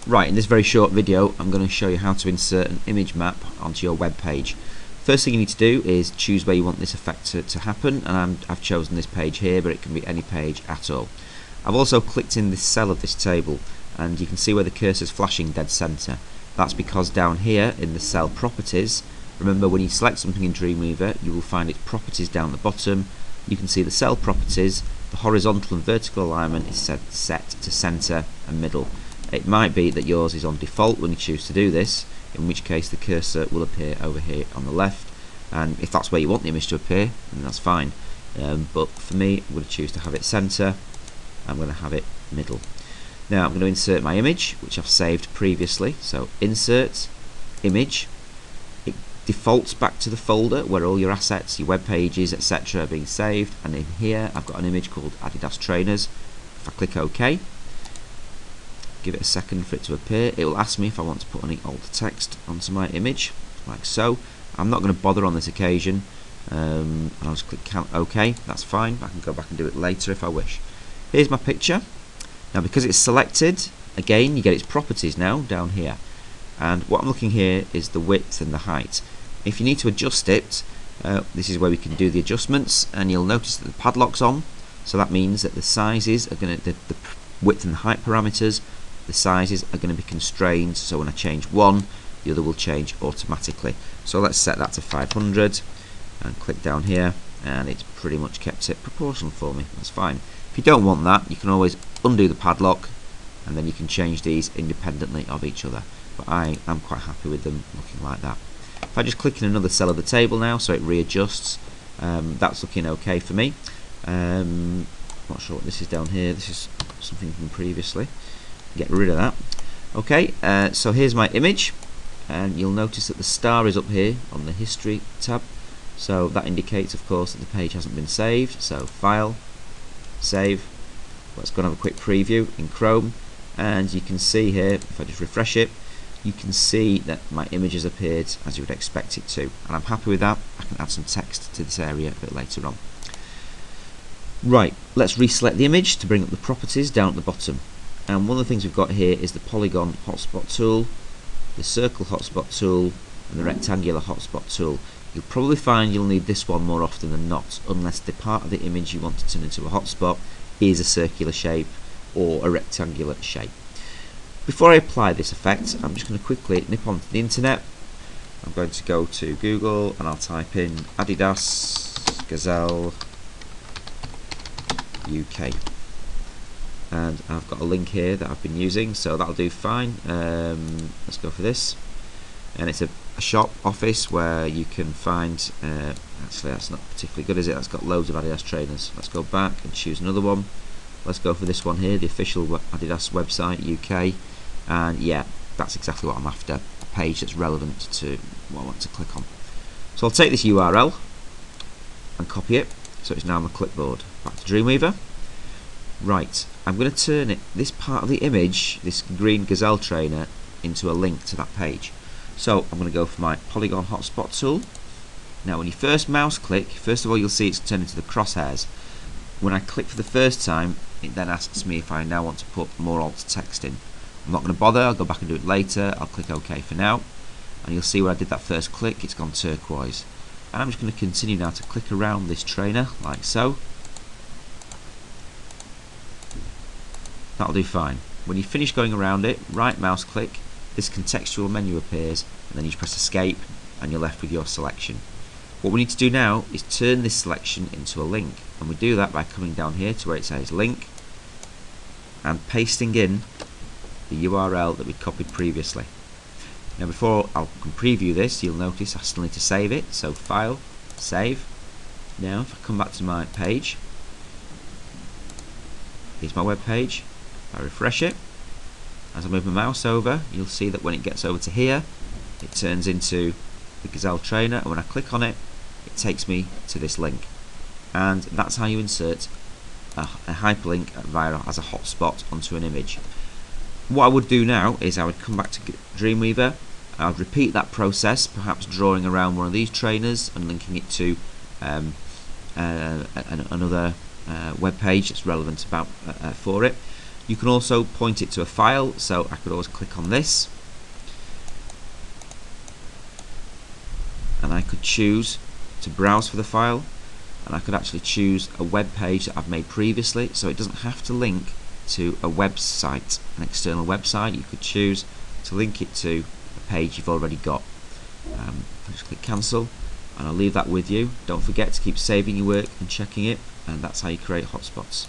Right, in this very short video I'm going to show you how to insert an image map onto your web page. First thing you need to do is choose where you want this effect to happen, and I've chosen this page here, but it can be any page at all. I've also clicked in this cell of this table, and you can see where the cursor is flashing dead center. That's because down here in the cell properties, remember when you select something in Dreamweaver you will find its properties down the bottom. You can see the cell properties, the horizontal and vertical alignment is set to center and middle. It might be that yours is on default when you choose to do this, in which case the cursor will appear over here on the left, and if that's where you want the image to appear, then that's fine. But for me, I'm going to choose to have it center. I'm going to have it middle. Now I'm going to insert my image, which I've saved previously. So insert image. It defaults back to the folder where all your assets, your web pages, etc. are being saved, and in here I've got an image called Adidas Trainers. If I click OK, give it a second for it to appear, it will ask me if I want to put any alt text onto my image, like so. I'm not going to bother on this occasion, and I'll just click OK. That's fine. I can go back and do it later if I wish. Here's my picture. Now because it's selected, again you get its properties now down here, and what I'm looking here is the width and the height. If you need to adjust it, this is where we can do the adjustments, and you'll notice that the padlock's on, so that means that the sizes are going to, the width and the height parameters, the sizes are going to be constrained, so when I change one, the other will change automatically. So let's set that to 500 and click down here, and it's pretty much kept it proportional for me. That's fine. If you don't want that, you can always undo the padlock, and then you can change these independently of each other, but I am quite happy with them looking like that. If I just click in another cell of the table now so it readjusts, that's looking okay for me. Not sure what this is down here. This is something from previously. Get rid of that. Okay, so here's my image, and you'll notice that the star is up here on the history tab, so that indicates of course that the page hasn't been saved. So file, save. Let's go and have a quick preview in Chrome, and you can see here, if I just refresh it, you can see that my image has appeared as you would expect it to, and I'm happy with that. I can add some text to this area a bit later on. Right, let's reselect the image to bring up the properties down at the bottom. And one of the things we've got here is the polygon hotspot tool, the circle hotspot tool, and the rectangular hotspot tool. You'll probably find you'll need this one more often than not, unless the part of the image you want to turn into a hotspot is a circular shape or a rectangular shape. Before I apply this effect, I'm just going to quickly nip onto the internet. I'm going to go to Google and I'll type in Adidas Gazelle UK. And I've got a link here that I've been using, so that'll do fine. Let's go for this, and it's a shop office where you can find actually that's not particularly good, is it? That's got loads of Adidas trainers. Let's go back and choose another one. Let's go for this one here, the official Adidas website UK, and yeah, that's exactly what I'm after, a page that's relevant to what I want to click on. So I'll take this URL and copy it, so it's now on my clipboard. Back to Dreamweaver. Right, I'm going to turn this part of the image, this green gazelle trainer, into a link to that page. So I'm going to go for my polygon hotspot tool. Now when you first mouse click, first of all you'll see it's turned into the crosshairs. When I click for the first time, it then asks me if I now want to put more alt text in. I'm not going to bother, I'll go back and do it later. I'll click OK for now, and you'll see where I did that first click, it's gone turquoise. And I'm just going to continue now to click around this trainer like so. That'll do fine. When you finish going around it, right mouse click, this contextual menu appears, and then you just press escape and you're left with your selection. What we need to do now is turn this selection into a link, and we do that by coming down here to where it says link and pasting in the URL that we copied previously. Now before I can preview this, you'll notice I still need to save it, so file, save. Now if I come back to my page, here's my web page. I refresh it. As I move my mouse over, you'll see that when it gets over to here, it turns into the gazelle trainer, and when I click on it, it takes me to this link. And that's how you insert a hyperlink as a hotspot onto an image. What I would do now is I would come back to Dreamweaver, I would repeat that process, perhaps drawing around one of these trainers and linking it to another web page that's relevant for it. You can also point it to a file, so I could always click on this and I could choose to browse for the file, and I could actually choose a web page that I've made previously, so it doesn't have to link to a website, an external website. You could choose to link it to a page you've already got. I'll just click cancel and I'll leave that with you. Don't forget to keep saving your work and checking it, and that's how you create hotspots.